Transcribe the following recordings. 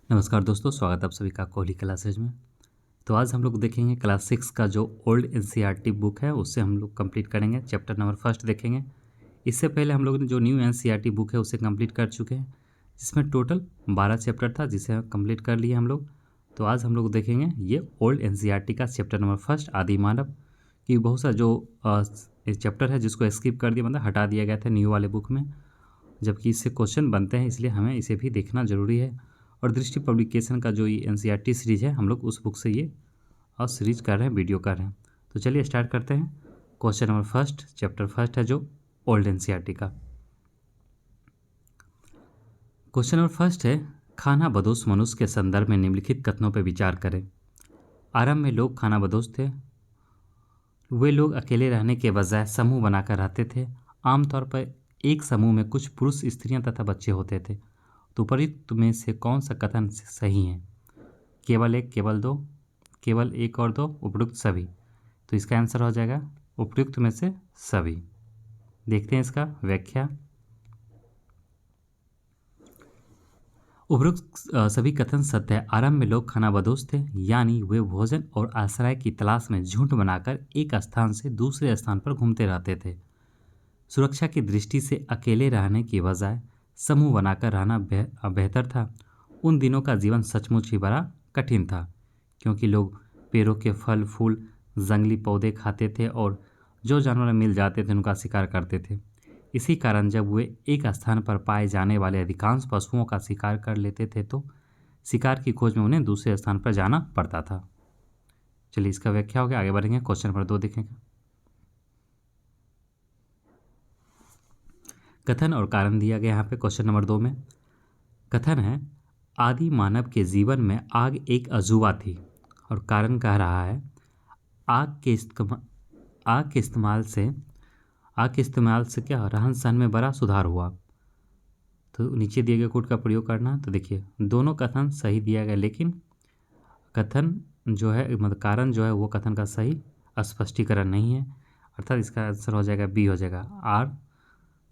नमस्कार दोस्तों, स्वागत है आप सभी का कोहली क्लासेज में। तो आज हम लोग देखेंगे क्लास 6 का जो ओल्ड एनसीईआरटी बुक है उससे हम लोग कंप्लीट करेंगे। चैप्टर नंबर फर्स्ट देखेंगे। इससे पहले हम लोग ने जो न्यू एनसीईआरटी बुक है उसे कंप्लीट कर चुके हैं, जिसमें टोटल 12 चैप्टर था जिसे कंप्लीट कर लिए हम लोग। तो आज हम लोग देखेंगे ये ओल्ड एनसीईआरटी का चैप्टर नंबर फर्स्ट आदि मानव की बहुत सा जो चैप्टर है जिसको स्किप कर दिया, मतलब हटा दिया गया था न्यू वाले बुक में, जबकि इससे क्वेश्चन बनते हैं, इसलिए हमें इसे भी देखना ज़रूरी है। और दृष्टि पब्लिकेशन का जो ये एनसीईआरटी सीरीज़ है हम लोग उस बुक से ये और सीरीज कर रहे हैं, वीडियो कर रहे हैं। तो चलिए स्टार्ट करते हैं। Question number first, chapter first है जो ओल्ड एनसीईआरटी का। क्वेश्चन नंबर फर्स्ट है, खाना बदोश मनुष्य के संदर्भ में निम्नलिखित कथनों पर विचार करें। आरंभ में लोग खाना बदोश थे। वे लोग अकेले रहने के बजाय समूह बनाकर रहते थे। आमतौर पर एक समूह में कुछ पुरुष, स्त्रियां तथा बच्चे होते थे। तो उपयुक्त में से कौन सा कथन सही है? केवल एक, केवल दो, केवल एक और दो, उपयुक्त सभी। तो इसका आंसर हो जाएगा उपयुक्त में से सभी। देखते हैं इसका व्याख्या। उपयुक्त सभी कथन सत्य है। आरंभ में लोग खानाबदोश थे, यानी वे भोजन और आश्रय की तलाश में झुंड बनाकर एक स्थान से दूसरे स्थान पर घूमते रहते थे। सुरक्षा की दृष्टि से अकेले रहने की बजाय समूह बनाकर रहना बेहतर था। उन दिनों का जीवन सचमुच ही बड़ा कठिन था, क्योंकि लोग पेड़ों के फल फूल, जंगली पौधे खाते थे और जो जानवर मिल जाते थे उनका शिकार करते थे। इसी कारण जब वे एक स्थान पर पाए जाने वाले अधिकांश पशुओं का शिकार कर लेते थे तो शिकार की खोज में उन्हें दूसरे स्थान पर जाना पड़ता था। चलिए इसका व्याख्या हो गया, आगे बढ़ेंगे। क्वेश्चन नंबर 2 देखेंगे। कथन और कारण दिया गया यहाँ पे क्वेश्चन नंबर 2 में। कथन है, आदि मानव के जीवन में आग एक अजूबा थी। और कारण कह रहा है, आग के इस्तेमाल से क्या रहन सहन में बड़ा सुधार हुआ। तो नीचे दिए गए कोड का प्रयोग करना। तो देखिए दोनों कथन सही दिया गया, लेकिन कथन जो है मतलब कारण जो है वो कथन का सही स्पष्टीकरण नहीं है, अर्थात इसका आंसर हो जाएगा बी, हो जाएगा आर।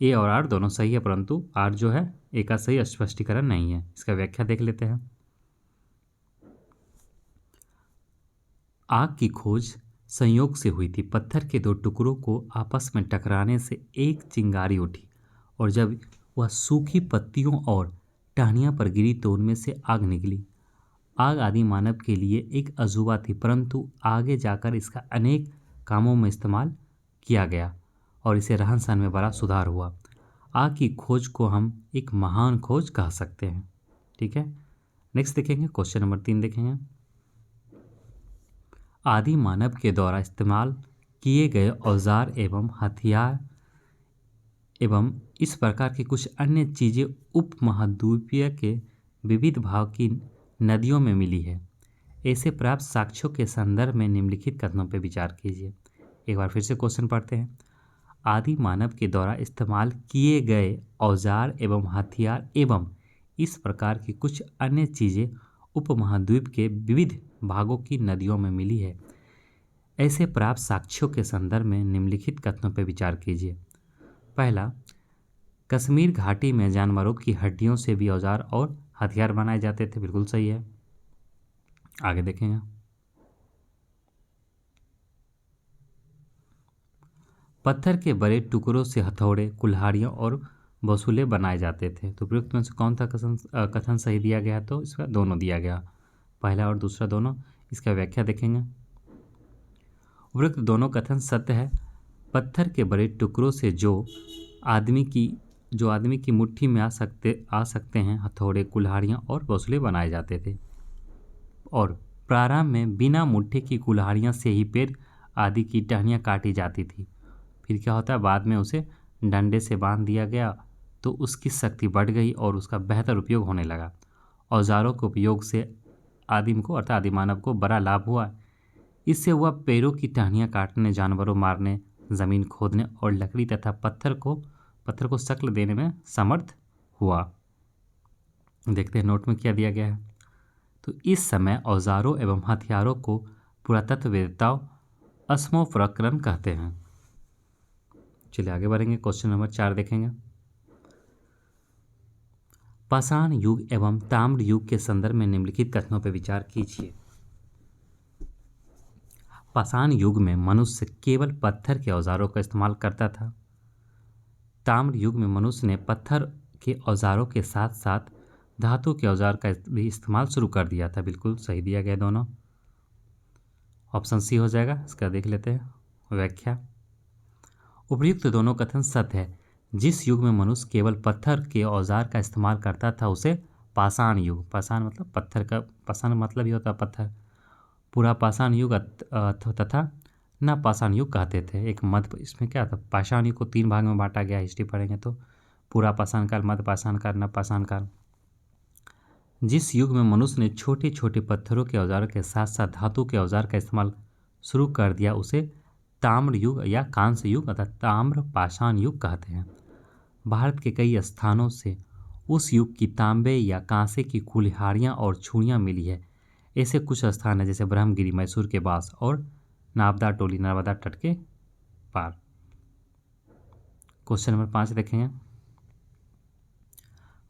ए और आर दोनों सही है, परंतु आर जो है ए का सही स्पष्टीकरण नहीं है। इसका व्याख्या देख लेते हैं। आग की खोज संयोग से हुई थी। पत्थर के दो टुकड़ों को आपस में टकराने से एक चिंगारी उठी, और जब वह सूखी पत्तियों और टहनियों पर गिरी तो उनमें से आग निकली। आग आदि मानव के लिए एक अजूबा थी, परंतु आगे जाकर इसका अनेक कामों में इस्तेमाल किया गया और इसे रहन सहन में बड़ा सुधार हुआ। आग की खोज को हम एक महान खोज कह सकते हैं। ठीक है, नेक्स्ट देखेंगे। क्वेश्चन नंबर 3 देखेंगे। आदि मानव के द्वारा इस्तेमाल किए गए औजार एवं हथियार एवं इस प्रकार की कुछ अन्य चीज़ें उपमहाद्वीपीय के विविध भाग की नदियों में मिली है। ऐसे प्राप्त साक्ष्यों के संदर्भ में निम्नलिखित कथनों पर विचार कीजिए। एक बार फिर से क्वेश्चन पढ़ते हैं। आदि मानव के द्वारा इस्तेमाल किए गए औजार एवं हथियार एवं इस प्रकार की कुछ अन्य चीज़ें उपमहाद्वीप के विविध भागों की नदियों में मिली है। ऐसे प्राप्त साक्ष्यों के संदर्भ में निम्नलिखित कथनों पर विचार कीजिए। पहला, कश्मीर घाटी में जानवरों की हड्डियों से भी औजार और हथियार बनाए जाते थे। बिल्कुल सही है, आगे देखेंगे। पत्थर के बड़े टुकड़ों से हथौड़े, कुल्हाड़ियाँ और बसूले बनाए जाते थे। तो उपयुक्त में से कौन सा कथन सही दिया गया है? तो इसका दोनों दिया गया, पहला और दूसरा दोनों। इसका व्याख्या देखेंगे। उपयुक्त दोनों कथन सत्य है। पत्थर के बड़े टुकड़ों से जो आदमी की मुट्ठी में आ सकते हैं हथौड़े, कुल्हाड़ियाँ और बसूले बनाए जाते थे। और प्रारंभ में बिना मुट्ठी की कुल्हाड़ियाँ से ही पेड़ आदि की टहनियाँ काटी जाती थी। फिर क्या होता है, बाद में उसे डंडे से बांध दिया गया तो उसकी शक्ति बढ़ गई और उसका बेहतर उपयोग होने लगा। औजारों के उपयोग से आदिम को अर्थात आदिमानव को बड़ा लाभ हुआ। इससे वह पेड़ों की टहनियाँ काटने, जानवरों मारने, ज़मीन खोदने और लकड़ी तथा पत्थर को शक्ल देने में समर्थ हुआ। देखते हैं नोट में क्या दिया गया है। तो इस समय औजारों एवं हथियारों को पुरातत्ववेत्ताओं अस्मोप्रकरण कहते हैं। चलिए आगे बढ़ेंगे। क्वेश्चन नंबर 4 देखेंगे। पाषाण युग एवं ताम्र युग के संदर्भ में निम्नलिखित कथनों पर विचार कीजिए। पाषाण युग में मनुष्य केवल पत्थर के औजारों का इस्तेमाल करता था। ताम्र युग में मनुष्य ने पत्थर के औजारों के साथ साथ धातु के औजार का भी इस्तेमाल शुरू कर दिया था। बिल्कुल सही दिया गया दोनों। ऑप्शन सी हो जाएगा। इसका देख लेते हैं व्याख्या। उपर्युक्त दोनों कथन सत्य है। जिस युग में मनुष्य केवल पत्थर के औजार का इस्तेमाल करता था उसे पाषाण युग, पाषाण मतलब पत्थर का, पाषाण मतलब ही होता है पत्थर, पूरा पाषाण युग तथा न पाषाण युग कहते थे। एक मध्य, इसमें क्या था, पाषाण युग को 3 भाग में बांटा गया। हिस्ट्री पढ़ेंगे तो पूरा पाषाण काल, मध्य पाषाण काल, नव पाषाण काल। जिस युग में मनुष्य ने छोटे छोटे पत्थरों के औजारों के साथ साथ धातु के औजार का इस्तेमाल शुरू कर दिया उसे ताम्र युग या कांस्य युग अर्थात ताम्र पाषाण युग कहते हैं। भारत के कई स्थानों से उस युग की तांबे या कांसे की कुल्हाड़ियाँ और छुड़ियाँ मिली है। ऐसे कुछ स्थान हैं जैसे ब्रह्मगिरी, मैसूर के पास, और नाबदा टोली, नर्मदा तट के पार। क्वेश्चन नंबर 5 देखेंगे।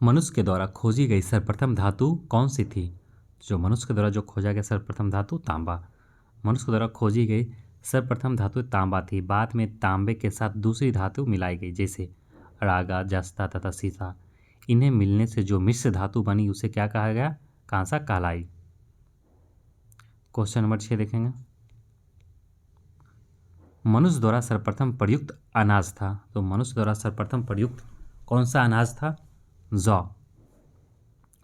मनुष्य के द्वारा खोजी गई सर्वप्रथम धातु कौन सी थी? जो मनुष्य के द्वारा जो खोजा गया सर्वप्रथम धातु तांबा। मनुष्य के द्वारा खोजी गई सर्वप्रथम धातु तांबा थी। बाद में तांबे के साथ दूसरी धातु मिलाई गई जैसे रागा, जस्ता तथा सीसा। इन्हें मिलने से जो मिश्र धातु बनी उसे क्या कहा गया? कांसा कहलाई। क्वेश्चन नंबर 6 देखेंगे। मनुष्य द्वारा सर्वप्रथम प्रयुक्त अनाज था। तो मनुष्य द्वारा सर्वप्रथम प्रयुक्त कौन सा अनाज था? जौ।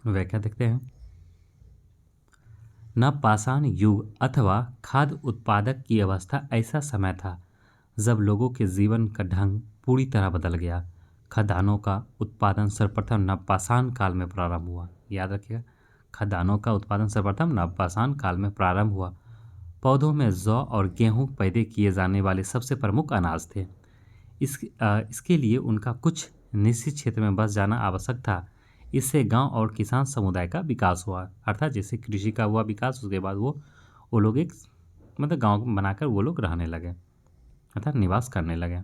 व्याख्या देखते हैं। न पाषाण युग अथवा खाद्य उत्पादक की अवस्था ऐसा समय था जब लोगों के जीवन का ढंग पूरी तरह बदल गया। खदानों का उत्पादन सर्वप्रथम नवपाषाण काल में प्रारंभ हुआ। याद रखिएगा, खदानों का उत्पादन सर्वप्रथम नवपाषाण काल में प्रारंभ हुआ। पौधों में जौ और गेहूं पैदा किए जाने वाले सबसे प्रमुख अनाज थे। इसके लिए उनका कुछ निश्चित क्षेत्र में बस जाना आवश्यक था। इससे गांव और किसान समुदाय का विकास हुआ। अर्थात जैसे कृषि का हुआ विकास, उसके बाद वो लोग एक मतलब गांव बनाकर वो लोग रहने लगे, अर्थात निवास करने लगे।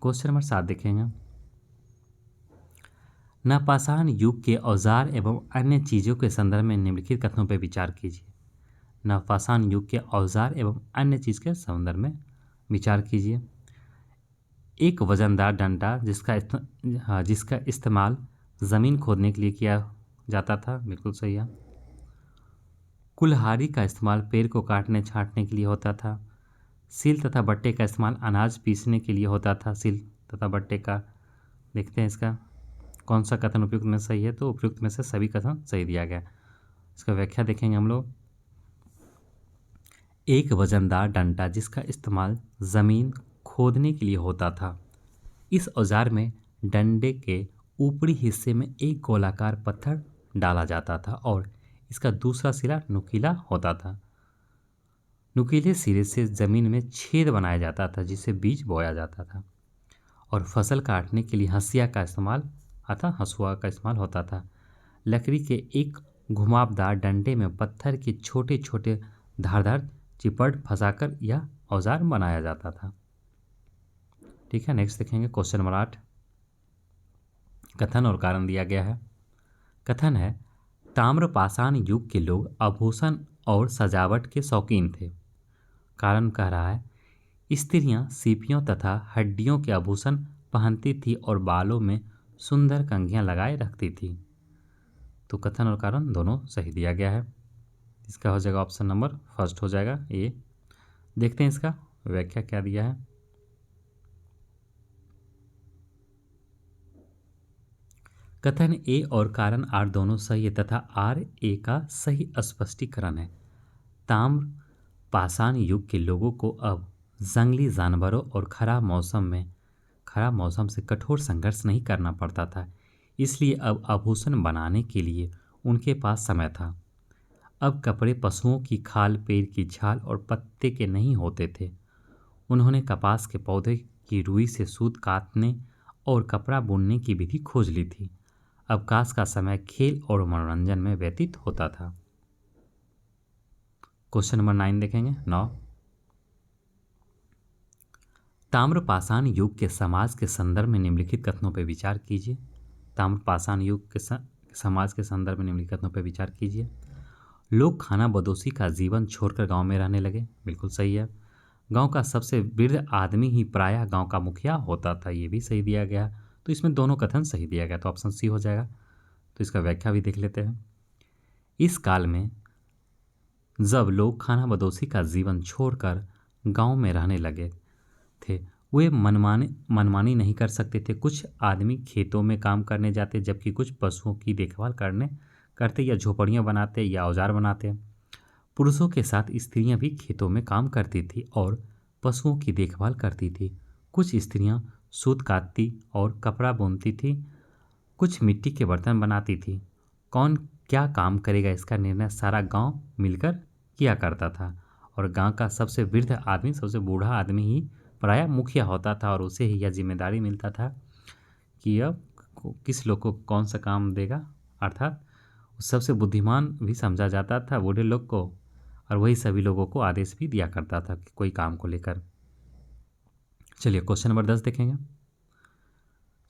क्वेश्चन नंबर 7 देखेंगे। नवपाषाण युग के औजार एवं अन्य चीज़ों के संदर्भ में निम्नलिखित कथनों पर विचार कीजिए। नवपाषाण युग के औजार एवं अन्य चीज़ के संदर्भ में विचार कीजिए। एक वजनदार डंडा जिसका इस्तेमाल ज़मीन खोदने के लिए किया जाता था। बिल्कुल सही है। कुल्हाड़ी का इस्तेमाल पेड़ को काटने छाँटने के लिए होता था। सिल तथा बट्टे का इस्तेमाल अनाज पीसने के लिए होता था। सिल तथा बट्टे का देखते हैं इसका कौन सा कथन उपयुक्त में सही है। तो उपयुक्त में से सभी कथन सही दिया गया। इसका व्याख्या देखेंगे हम लोग। एक वजनदार डंडा जिसका इस्तेमाल ज़मीन खोदने के लिए होता था। इस औजार में डंडे के ऊपरी हिस्से में एक गोलाकार पत्थर डाला जाता था और इसका दूसरा सिरा नुकीला होता था। नुकीले सिरे से ज़मीन में छेद बनाया जाता था जिससे बीज बोया जाता था। और फसल काटने के लिए हंसिया का इस्तेमाल अर्थात हंसुआ का इस्तेमाल होता था। लकड़ी के एक घुमावदार डंडे में पत्थर के छोटे छोटे धारदार चिपट फंसाकर यह औजार बनाया जाता था। ठीक है, नेक्स्ट देखेंगे। क्वेश्चन नंबर 8 कथन और कारण दिया गया है। कथन है ताम्रपाषाण युग के लोग आभूषण और सजावट के शौकीन थे। कारण कह रहा है स्त्रियां सीपियों तथा हड्डियों के आभूषण पहनती थी और बालों में सुंदर कंघियां लगाए रखती थी। तो कथन और कारण दोनों सही दिया गया है। इसका हो जाएगा ऑप्शन नंबर फर्स्ट हो जाएगा ए। देखते हैं इसका व्याख्या क्या दिया है। कथन ए और कारण आर दोनों सही है तथा आर ए का सही स्पष्टीकरण है। ताम्र पाषाण युग के लोगों को अब जंगली जानवरों और खराब मौसम से कठोर संघर्ष नहीं करना पड़ता था, इसलिए अब आभूषण बनाने के लिए उनके पास समय था। अब कपड़े पशुओं की खाल, पेड़ की छाल और पत्ते के नहीं होते थे। उन्होंने कपास के पौधे की रुई से सूत काटने और कपड़ा बुनने की विधि खोज ली थी। अवकाश का समय खेल और मनोरंजन में व्यतीत होता था। क्वेश्चन नंबर 9 देखेंगे। 9 ताम्रपाषाण युग के समाज के संदर्भ में निम्नलिखित कथनों पर विचार कीजिए। ताम्रपाषाण युग के समाज के संदर्भ में निम्नलिखित कथनों पर विचार कीजिए। लोग खाना बदोशी का जीवन छोड़कर गांव में रहने लगे। बिल्कुल सही है। गांव का सबसे वृद्ध आदमी ही प्रायः गांव का मुखिया होता था। ये भी सही दिया गया। तो इसमें दोनों कथन सही दिया गया, तो ऑप्शन सी हो जाएगा। तो इसका व्याख्या भी देख लेते हैं। इस काल में जब लोग खाना बदोशी का जीवन छोड़कर गांव में रहने लगे थे, वे मनमानी नहीं कर सकते थे। कुछ आदमी खेतों में काम करने जाते, जबकि कुछ पशुओं की देखभाल करते या झोपड़ियाँ बनाते या औजार बनाते। पुरुषों के साथ स्त्रियां भी खेतों में काम करती थी और पशुओं की देखभाल करती थी। कुछ स्त्रियां सूत काटती और कपड़ा बुनती थी, कुछ मिट्टी के बर्तन बनाती थी। कौन क्या काम करेगा, इसका निर्णय सारा गांव मिलकर किया करता था। और गांव का सबसे वृद्ध आदमी, सबसे बूढ़ा आदमी ही प्रायः मुखिया होता था और उसे ही यह जिम्मेदारी मिलता था कि अब किस लोग को कौन सा काम देगा। अर्थात सबसे बुद्धिमान भी समझा जाता था बूढ़े लोग को, और वही सभी लोगों को आदेश भी दिया करता था कि कोई काम को लेकर। चलिए क्वेश्चन नंबर 10 देखेंगे।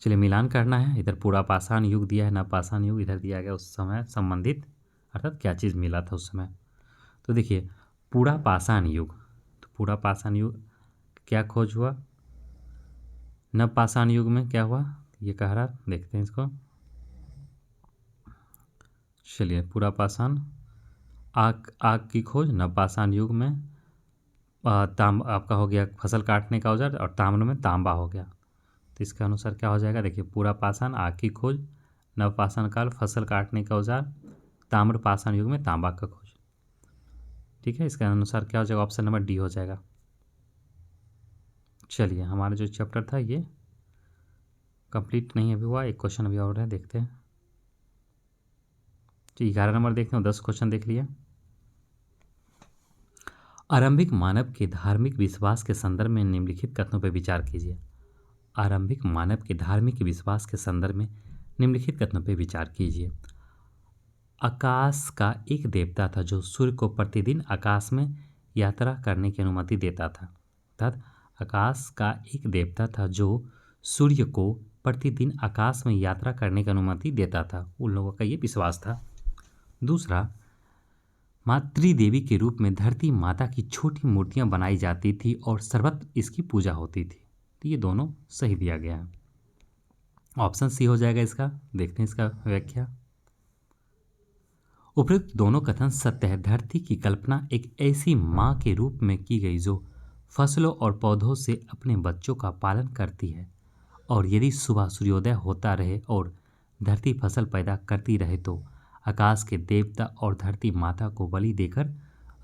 चलिए मिलान करना है। इधर पूरा पाषाण युग दिया है, नवपाषाण युग इधर दिया गया, उस समय संबंधित अर्थात क्या चीज़ मिला था उस समय। तो देखिए पूरा पाषाण युग, तो पूरा पाषाण युग क्या खोज हुआ, नवपाषाण युग में क्या हुआ ये कह रहा, देखते हैं इसको। चलिए पूरा पाषाण आग की खोज, नवपाषाण युग में आपका हो गया फसल काटने का औजार, और ताम्र में तांबा हो गया। तो इसके अनुसार क्या हो जाएगा, देखिए पूरा पाषाण आग की खोज, नवपाषाण काल फसल काटने का औजार, ताम्र पाषाण युग में तांबा का खोज। ठीक है, इसके अनुसार क्या हो जाएगा, ऑप्शन नंबर डी हो जाएगा। चलिए हमारा जो चैप्टर था ये कंप्लीट नहीं अभी हुआ, एक क्वेश्चन अभी और है, देखते हैं। तो 11 नंबर देखते हैं, 10 क्वेश्चन देख लिए। आरंभिक मानव के धार्मिक विश्वास के संदर्भ में निम्नलिखित कथनों पर विचार कीजिए। आरंभिक मानव के धार्मिक विश्वास के संदर्भ में निम्नलिखित कथनों पर विचार कीजिए। आकाश का एक देवता था जो सूर्य को प्रतिदिन आकाश में यात्रा करने की अनुमति देता था। अर्थात आकाश का एक देवता था जो सूर्य को प्रतिदिन आकाश में यात्रा करने की अनुमति देता था। उन लोगों का ये विश्वास था। दूसरा, मातृ देवी के रूप में धरती माता की छोटी मूर्तियां बनाई जाती थी और सर्वत्र इसकी पूजा होती थी। तो ये दोनों सही दिया गया है, ऑप्शन सी हो जाएगा इसका। देखते हैं इसका व्याख्या। उपयुक्त दोनों कथन सत्य है। धरती की कल्पना एक ऐसी माँ के रूप में की गई जो फसलों और पौधों से अपने बच्चों का पालन करती है, और यदि सुबह सूर्योदय होता रहे और धरती फसल पैदा करती रहे तो आकाश के देवता और धरती माता को बलि देकर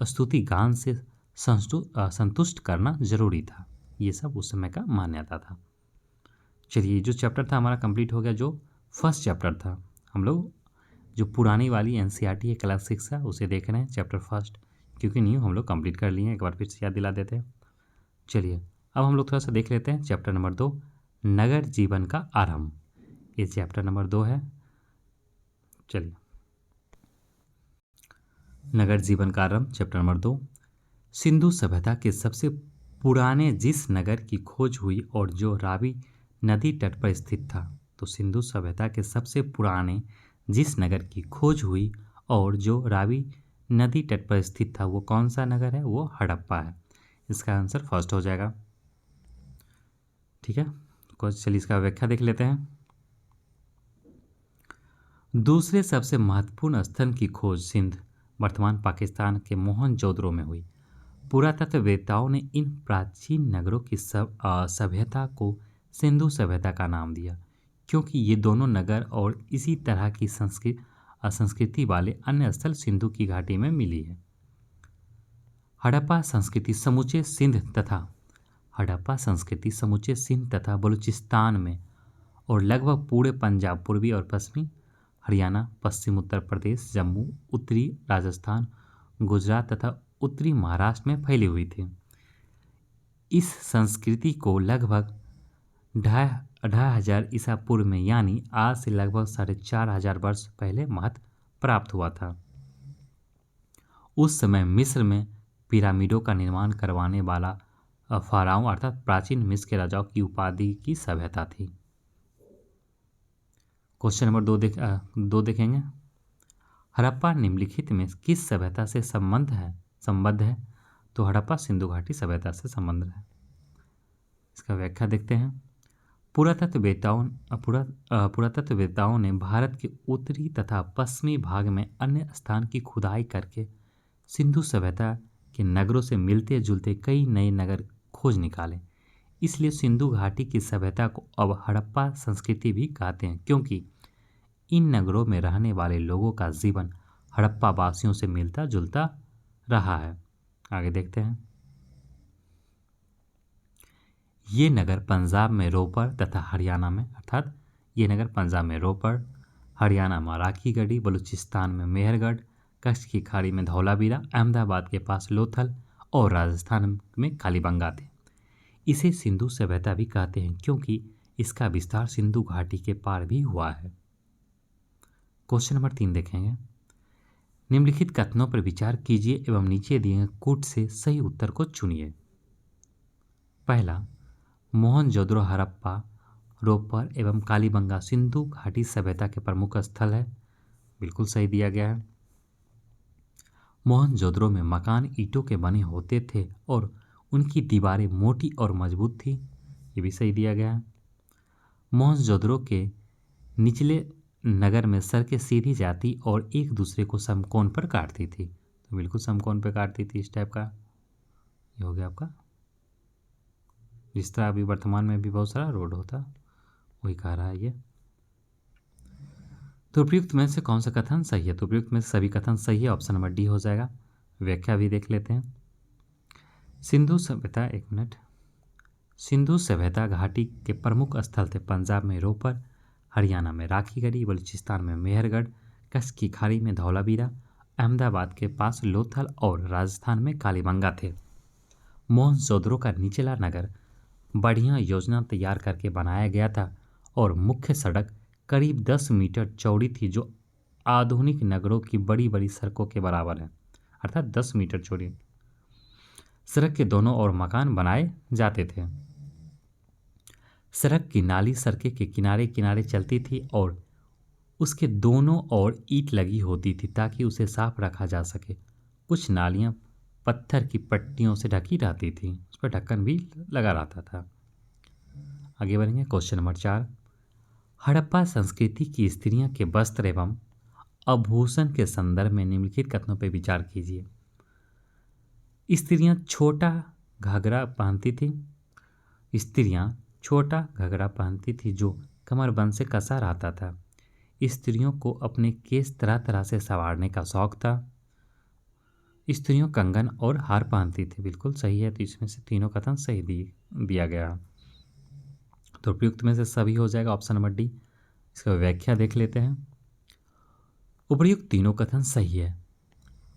स्तुति गान से संतुष्ट करना जरूरी था। ये सब उस समय का मान्यता था। चलिए जो चैप्टर था हमारा कंप्लीट हो गया, जो फर्स्ट चैप्टर था। हम लोग जो पुरानी वाली एनसीईआरटी है क्लास 6 का उसे देख रहे हैं, चैप्टर फर्स्ट, क्योंकि न्यू हम लोग कंप्लीट कर लिए हैं। एक बार फिर से याद दिला देते हैं। चलिए अब हम लोग थोड़ा सा देख लेते हैं चैप्टर नंबर 2, नगर जीवन का आरंभ। ये चैप्टर नंबर 2 है। चलिए नगर जीवन का आरंभ, चैप्टर नंबर 2। सिंधु सभ्यता के सबसे पुराने जिस नगर की खोज हुई और जो रावी नदी तट पर स्थित था। तो सिंधु सभ्यता के सबसे पुराने जिस नगर की खोज हुई और जो रावी नदी तट पर स्थित था वो कौन सा नगर है, वो हड़प्पा है। इसका आंसर फर्स्ट हो जाएगा। ठीक है, चलिए इसका व्याख्या देख लेते हैं। दूसरे सबसे महत्वपूर्ण स्थल की खोज सिंध, वर्तमान पाकिस्तान के मोहनजोदड़ो में हुई। पुरातत्ववेत्ताओं ने इन प्राचीन नगरों की सभ्यता को सिंधु सभ्यता का नाम दिया, क्योंकि ये दोनों नगर और इसी तरह की संस्कृति वाले अन्य स्थल सिंधु की घाटी में मिली है। हड़प्पा संस्कृति समूचे सिंध तथा बलूचिस्तान में और लगभग पूरे पंजाब, पूर्वी और पश्चिमी हरियाणा, पश्चिम उत्तर प्रदेश, जम्मू, उत्तरी राजस्थान, गुजरात तथा उत्तरी महाराष्ट्र में फैली हुई थी। इस संस्कृति को लगभग 2500 ईसा पूर्व में, यानी आज से लगभग 4500 वर्ष पहले महत्व प्राप्त हुआ था। उस समय मिस्र में पिरामिडों का निर्माण करवाने वाला फाराओं अर्थात प्राचीन मिस्र के राजाओं की उपाधि की सभ्यता थी। क्वेश्चन नंबर 2 देखेंगे। हड़प्पा निम्नलिखित में किस सभ्यता से संबद्ध है? तो हड़प्पा सिंधु घाटी सभ्यता से संबंध है। इसका व्याख्या देखते हैं। पुरातत्ववेत्ताओं ने भारत के उत्तरी तथा पश्चिमी भाग में अन्य स्थान की खुदाई करके सिंधु सभ्यता के नगरों से मिलते जुलते कई नए नगर खोज निकाले। इसलिए सिंधु घाटी की सभ्यता को अब हड़प्पा संस्कृति भी कहते हैं, क्योंकि इन नगरों में रहने वाले लोगों का जीवन हड़प्पा वासियों से मिलता जुलता रहा है। आगे देखते हैं। ये नगर पंजाब में रोपड़ तथा हरियाणा में हरियाणा में राखीगढ़ी, बलूचिस्तान में मेहरगढ़, कच्छ की खाड़ी में धौलावीरा, अहमदाबाद के पास लोथल और राजस्थान में कालीबंगा थे। इसे सिंधु सभ्यता भी कहते हैं, क्योंकि इसका विस्तार सिंधु घाटी के पार भी हुआ है। क्वेश्चन नंबर 3 देखेंगे। निम्नलिखित कथनों पर विचार कीजिए एवं नीचे दिए गए कूट से सही उत्तर को चुनिए। पहला, मोहनजोदड़ो हड़प्पा, रोपड़ एवं कालीबंगा सिंधु घाटी सभ्यता के प्रमुख स्थल है। बिल्कुल सही दिया गया है। मोहनजोदड़ो में मकान ईंटों के बने होते थे और उनकी दीवारें मोटी और मजबूत थी। ये भी सही दिया गया है। मोहनजोदड़ो के निचले नगर में सड़कें सीधी जाती और एक दूसरे को समकोण पर काटती थी। तो बिल्कुल समकोण पर काटती थी। इस टाइप का ये हो गया आपका। जिस तरह अभी वर्तमान में भी बहुत सारा रोड होता, वही कह रहा है ये। तो उपयुक्त में से कौन सा कथन सही है? तो उपयुक्त में से सभी कथन सही है। ऑप्शन नंबर डी हो जाएगा। व्याख्या भी देख लेते हैं। सिंधु सभ्यता घाटी के प्रमुख स्थल थे पंजाब में रोपड़, हरियाणा में राखीगढ़ी, बलूचिस्तान में मेहरगढ़, कच्छ की खाड़ी में धौलावीरा, अहमदाबाद के पास लोथल और राजस्थान में कालीबंगा थे। मोहनजोदड़ो का निचला नगर बढ़िया योजना तैयार करके बनाया गया था और मुख्य सड़क करीब 10 मीटर चौड़ी थी, जो आधुनिक नगरों की बड़ी बड़ी सड़कों के बराबर है, अर्थात 10 मीटर चौड़ी। सड़क के दोनों ओर मकान बनाए जाते थे। सड़क की नाली सड़क के किनारे किनारे चलती थी और उसके दोनों ओर ईंट लगी होती थी ताकि उसे साफ रखा जा सके। कुछ नालियां पत्थर की पट्टियों से ढकी रहती थी, उस पर ढक्कन भी लगा रहता था। आगे बढ़ेंगे। क्वेश्चन नंबर 4, हड़प्पा संस्कृति की स्त्रियों के वस्त्र एवं आभूषण के संदर्भ में निम्नलिखित कथनों पर विचार कीजिए। स्त्रियां छोटा घाघरा पहनती थी जो कमरबंद से कसा रहता था। स्त्रियों को अपने केस तरह तरह से संवारने का शौक था। स्त्रियों कंगन और हार पहनती थी। बिल्कुल सही है। तो इसमें से तीनों कथन सही दिया गया। तो उपयुक्त में से सभी हो जाएगा। Option number D. इसका व्याख्या देख लेते हैं। उपयुक्त तीनों कथन सही है।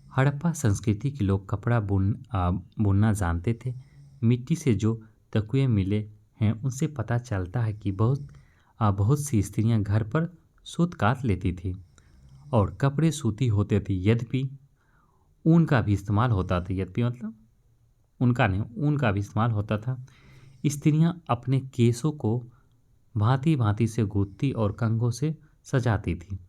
हड़प्पा संस्कृति के लोग कपड़ा बुनना जानते थे। मिट्टी से जो तकुए मिले हैं उनसे पता चलता है कि बहुत सी स्त्रियां घर पर सूत काट लेती थी और कपड़े सूती होते थे। यद्यपि ऊन का भी इस्तेमाल होता था। ऊन का भी इस्तेमाल होता था। स्त्रियां अपने केसों को भांति भांति से गूंथती और कंगों से सजाती थी।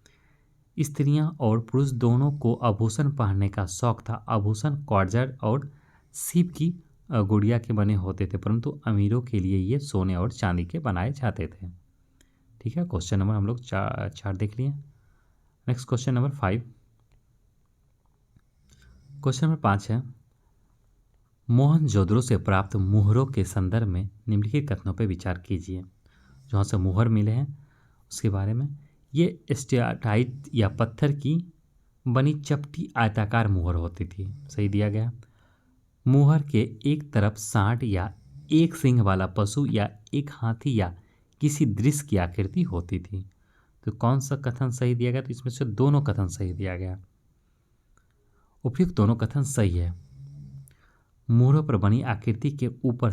स्त्रियां और पुरुष दोनों को आभूषण पहनने का शौक था। आभूषण क्वार्ट्ज और सीप की गुड़िया के बने होते थे, परंतु अमीरों के लिए ये सोने और चांदी के बनाए जाते थे। ठीक है। क्वेश्चन नंबर हम लोग 4 देख लिए। Next question number 5। Question number 5 है, मोहनजोदड़ो से प्राप्त मुहरों के संदर्भ में निम्नलिखित कथनों पर विचार कीजिए। जहाँ से मुहर मिले हैं उसके बारे में। ये स्टेलाटाइट या पत्थर की बनी चपटी आयताकार मुहर होती थी। सही दिया गया। मुहर के एक तरफ सांड या एक सिंह वाला पशु या एक हाथी या किसी दृश्य की आकृति होती थी। तो कौन सा कथन सही दिया गया? तो इसमें से दोनों कथन सही दिया गया। उपयुक्त दोनों कथन सही है। मुहरों पर बनी आकृति के ऊपर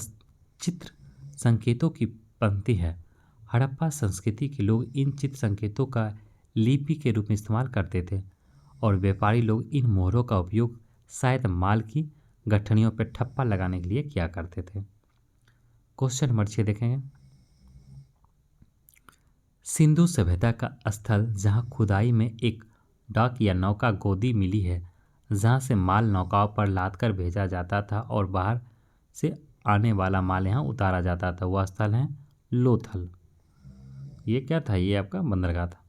चित्र संकेतों की पंक्ति है। हड़प्पा संस्कृति के लोग इन चित्र संकेतों का लिपि के रूप में इस्तेमाल करते थे और व्यापारी लोग इन मोहरों का उपयोग शायद माल की गठनियों पर ठप्पा लगाने के लिए किया करते थे। क्वेश्चन नंबर 6 देखेंगे। सिंधु सभ्यता का स्थल जहाँ खुदाई में एक डॉक या नौका गोदी मिली है, जहाँ से माल नौकाओं पर लाद कर भेजा जाता था और बाहर से आने वाला माल यहाँ उतारा जाता था, वह स्थल है लोथल। ये क्या था? ये आपका बंदरगाह था।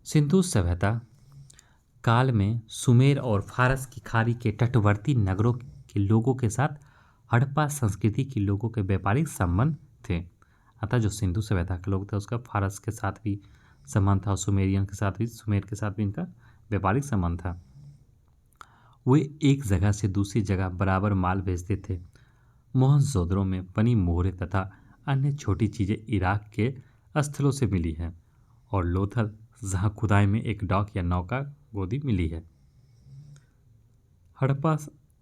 सिंधु सभ्यता काल में सुमेर और फारस की खाड़ी के तटवर्ती नगरों के लोगों के साथ हड़प्पा संस्कृति के लोगों के व्यापारिक संबंध थे। अतः जो सिंधु सभ्यता के लोग थे उसका फारस के साथ भी संबंध था और सुमेर के साथ भी इनका व्यापारिक संबंध था। वे एक जगह से दूसरी जगह बराबर माल भेजते थे। मोहनजोदड़ो में बनी मोहरें तथा अन्य छोटी चीज़ें इराक के स्थलों से मिली हैं और लोथल जहाँ खुदाई में एक डॉक या नौका गोदी मिली है। हड़प्पा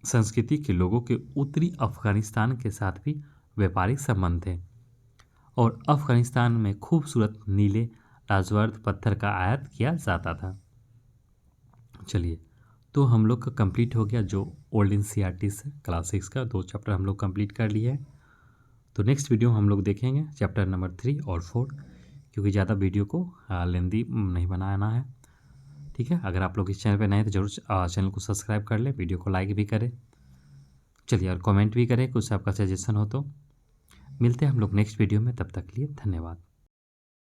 संस्कृति के लोगों के उत्तरी अफगानिस्तान के साथ भी व्यापारिक संबंध थे और अफगानिस्तान में खूबसूरत नीले लाजवर्द पत्थर का आयात किया जाता था। चलिए, तो हम लोग का कंप्लीट हो गया जो ओल्ड एनसीईआरटी से क्लासिक्स का 2 चैप्टर हम लोग कंप्लीट कर लिए हैं। तो नेक्स्ट वीडियो हम लोग देखेंगे चैप्टर नंबर 3 और 4, क्योंकि ज़्यादा वीडियो को लेंदी नहीं बनाना है। ठीक है, अगर आप लोग इस चैनल पर नए हैं तो जरूर चैनल को सब्सक्राइब कर लें, वीडियो को लाइक भी करें। चलिए, और कमेंट भी करें, कुछ आपका सजेशन हो तो। मिलते हैं हम लोग नेक्स्ट वीडियो में, तब तक के लिए धन्यवाद।